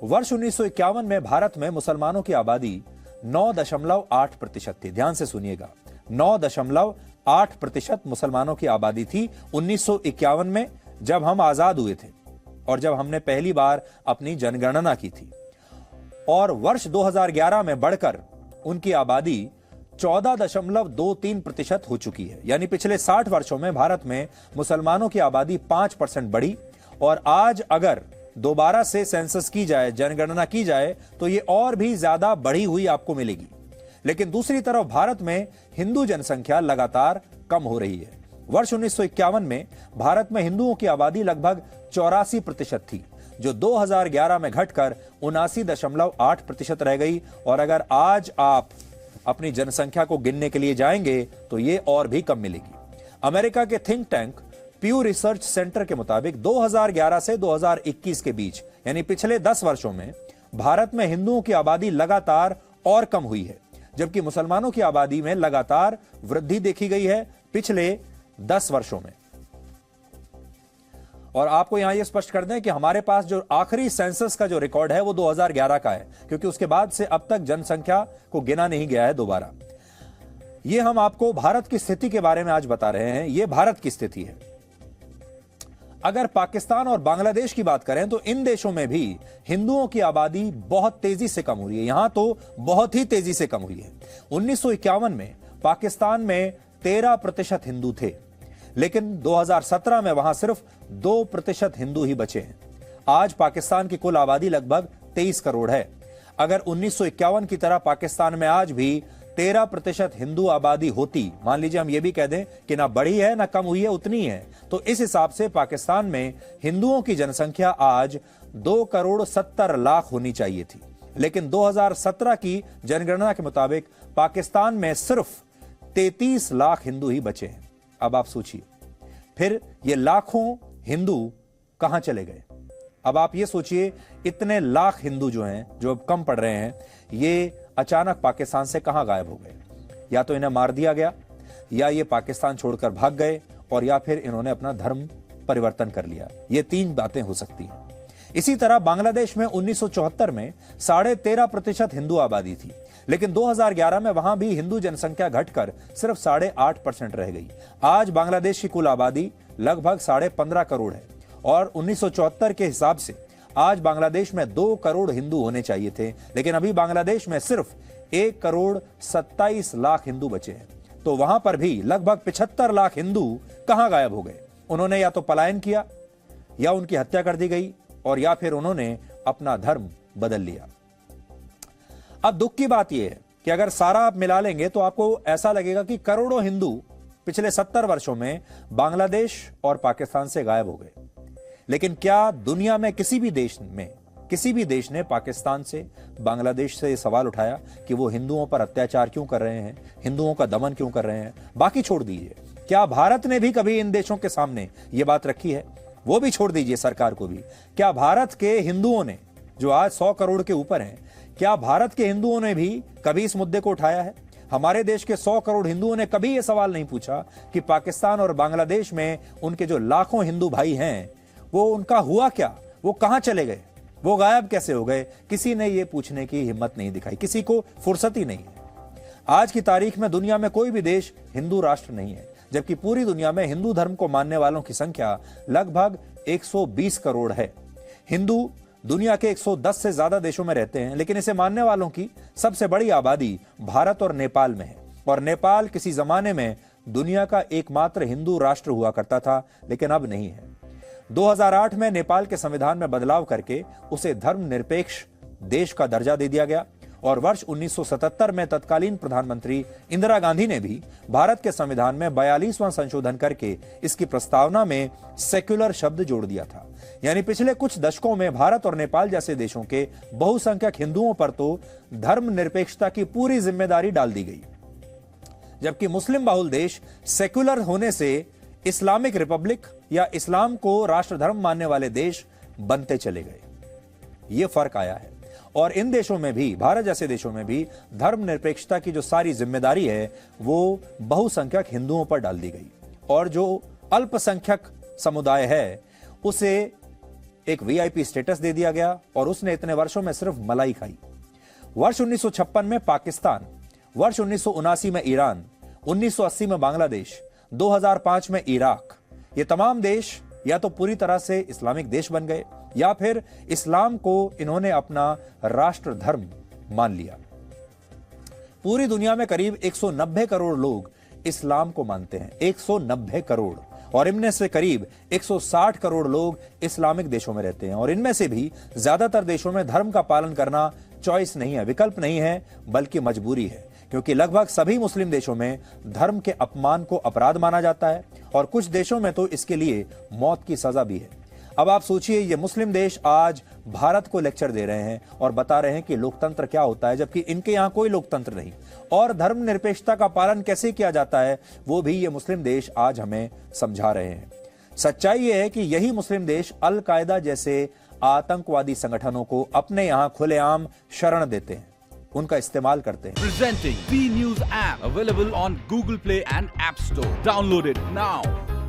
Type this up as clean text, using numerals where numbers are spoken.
वर्ष 1951 में भारत में मुसलमानों की आबादी 9.8% थी। ध्यान से सुनिएगा, 9.8% मुसलमानों की आबादी थी 1951 में, जब हम आजाद हुए थे और जब हमने पहली बार अपनी जनगणना की थी। और वर्ष 2011 में बढ़कर उनकी आबादी 14.23% हो चुकी है। यानी पिछले 60 वर्षों में भारत में मुसलमानों की आबादी 5% बढ़ी। और आज अगर दोबारा से सेंसस की जाए, जनगणना की जाए, तो ये और भी ज्यादा बढ़ी हुई आपको मिलेगी। लेकिन दूसरी तरफ भारत में हिंदू जनसंख्या लगातार कम हो रही है। वर्ष 1951 में भारत में हिंदुओं की आबादी लगभग 84% थी, जो 2011 में घटकर 79.8% रह गई। और अगर आज आप अपनी जनसंख्या को गिनने के लिए जाएंगे तो ये और भी कम मिलेगी। अमेरिका के थिंक टैंक प्यू रिसर्च सेंटर के मुताबिक 2011 से 2021 के बीच, यानी पिछले 10 वर्षों में भारत में हिंदुओं की आबादी लगातार और कम हुई है, जबकि मुसलमानों की आबादी में लगातार वृद्धि देखी गई है पिछले 10 वर्षों में। और आपको यहां यह स्पष्ट कर दें कि हमारे पास जो आखिरी सेंसस का जो रिकॉर्ड है वो 2011 का है, क्योंकि उसके बाद से अब तक जनसंख्या को गिना नहीं गया है दोबारा। ये हम आपको भारत की स्थिति के बारे में आज बता रहे हैं। ये भारत की स्थिति है। अगर पाकिस्तान और बांग्लादेश की बात करें तो इन देशों में भी हिंदुओं की आबादी बहुत तेजी से कम हुई है। यहां तो बहुत ही तेजी से कम हुई है। 1951 में पाकिस्तान में 13% हिंदू थे, लेकिन 2017 में वहां सिर्फ 2% हिंदू ही बचे हैं। आज पाकिस्तान की कुल आबादी लगभग 23 करोड़ है। अगर 1951 की तरह पाकिस्तान में आज भी 13% हिंदू आबादी होती, मान लीजिए हम ये भी कह दें कि ना बढ़ी है ना कम हुई है, उतनी है, तो इस हिसाब से पाकिस्तान में हिंदुओं की जनसंख्या आज 2,70,00,000 होनी चाहिए थी। लेकिन 2017 की जनगणना के मुताबिक पाकिस्तान में सिर्फ 33 लाख हिंदू ही बचे हैं। अब आप सोचिए, फिर ये लाखों हिंदू कहां चले गए? अब आप ये सोचिए, इतने लाख हिंदू जो हैं, जो अब कम पड़ रहे हैं, ये अचानक पाकिस्तान से कहां गायब हो गए? या तो इन्हें मार दिया गया, या ये पाकिस्तान छोड़कर भाग गए, और या फिर इन्होंने अपना धर्म परिवर्तन कर लिया। ये 3 बातें हो सकती हैं। इसी तरह बांग्लादेश में 1974 में 13.5% हिंदू आबादी थी, लेकिन 2011 में वहां भी हिंदू जनसंख्या घटकर सिर्फ 8.5% रह गई। आज बांग्लादेश की कुल आबादी लगभग 15.5 करोड़ है, और 1974 के हिसाब से आज बांग्लादेश में 2 करोड़ हिंदू होने चाहिए थे, लेकिन अभी बांग्लादेश में सिर्फ 1,27,00,000 हिंदू बचे हैं। तो वहां पर भी लगभग 75 लाख हिंदू कहां गायब हो गए? उन्होंने या तो पलायन किया, या उनकी हत्या कर दी गई, और या फिर उन्होंने अपना धर्म बदल लिया। अब दुख की बात यह है कि अगर सारा आप मिला लेंगे तो आपको ऐसा लगेगा कि करोड़ों हिंदू पिछले 70 वर्षों में बांग्लादेश और पाकिस्तान से गायब हो गए। लेकिन क्या दुनिया में किसी भी देश ने पाकिस्तान से, बांग्लादेश से सवाल उठाया कि वो हिंदुओं पर अत्याचार क्यों कर रहे हैं, हिंदुओं का दमन क्यों कर रहे हैं? बाकी छोड़ दीजिए, क्या भारत ने भी कभी इन देशों के सामने ये बात रखी है? वो भी छोड़ दीजिए, सरकार को भी। क्या भारत के हिंदुओं ने, जो आज 100 करोड़ के ऊपर हैं, क्या भारत के हिंदुओं ने भी कभी इस मुद्दे को उठाया है? हमारे देश के 100 करोड़ हिंदुओं ने कभी यह सवाल नहीं पूछा कि पाकिस्तान और बांग्लादेश में उनके जो लाखों हिंदू भाई हैं, वो उनका हुआ क्या? वो कहां चले गए? वो गायब कैसे हो गए? किसी ने ये पूछने की हिम्मत नहीं दिखाई, किसी को फुर्सत ही नहीं है। आज की तारीख में दुनिया में कोई भी देश हिंदू राष्ट्र नहीं है, जबकि पूरी दुनिया में हिंदू धर्म को मानने वालों की संख्या लगभग 120 करोड़ है। हिंदू दुनिया के 110 से ज्यादा देशों में रहते हैं, लेकिन इसे मानने वालों की सबसे बड़ी आबादी भारत और नेपाल में है। और नेपाल किसी जमाने में दुनिया का एकमात्र हिंदू राष्ट्र हुआ करता था, लेकिन अब नहीं है। 2008 में नेपाल के संविधान में बदलाव करके उसे धर्मनिरपेक्ष देश का दर्जा दे दिया गया, और वर्ष 1977 में तत्कालीन प्रधानमंत्री इंदिरा गांधी ने भी भारत के संविधान में 42वां संशोधन करके इसकी प्रस्तावना में सेक्युलर शब्द जोड़ दिया था। यानी पिछले कुछ दशकों में भारत और नेपाल जैसे देशों के बहुसंख्यक हिंदुओं पर तो धर्मनिरपेक्षता की पूरी जिम्मेदारी डाल दी गई, जबकि मुस्लिम बहुल देश सेक्युलर होने से इस्लामिक रिपब्लिक या इस्लाम को राष्ट्र धर्म मानने वाले देश बनते चले गए। यह फर्क आया है। और इन देशों में भी, भारत जैसे देशों में भी, धर्मनिरपेक्षता की जो सारी जिम्मेदारी है वो बहुसंख्यक हिंदुओं पर डाल दी गई, और जो अल्पसंख्यक समुदाय है उसे एक वीआईपी स्टेटस दे दिया गया और उसने इतने वर्षों में सिर्फ मलाई खाई। वर्ष 1956 में पाकिस्तान, वर्ष 1979 में ईरान, 1980 में बांग्लादेश, 2005 में इराक, ये तमाम देश या तो पूरी तरह से इस्लामिक देश बन गए या फिर इस्लाम को इन्होंने अपना राष्ट्र धर्म मान लिया। पूरी दुनिया में करीब 190 करोड़ लोग इस्लाम को मानते हैं, 190 करोड़, और इनमें से करीब 160 करोड़ लोग इस्लामिक देशों में रहते हैं। और इनमें से भी ज्यादातर देशों में धर्म का पालन करना चॉइस नहीं है, विकल्प नहीं है, बल्कि मजबूरी है, क्योंकि लगभग सभी मुस्लिम देशों में धर्म के अपमान को अपराध माना जाता है और कुछ देशों में तो इसके लिए मौत की सजा भी है। अब आप सोचिए, ये मुस्लिम देश आज भारत को लेक्चर दे रहे हैं और बता रहे हैं कि लोकतंत्र क्या होता है, जबकि इनके यहां कोई लोकतंत्र नहीं, और धर्मनिरपेक्षता का पालन कैसे किया जाता है वो भी ये मुस्लिम देश आज हमें समझा रहे हैं। सच्चाई ये है कि यही मुस्लिम देश अल कायदा जैसे आतंकवादी संगठनों को अपने यहां खुलेआम शरण देते हैं, उनका इस्तेमाल करते हैं। Presenting B News app available on Google Play and App Store. Download it now.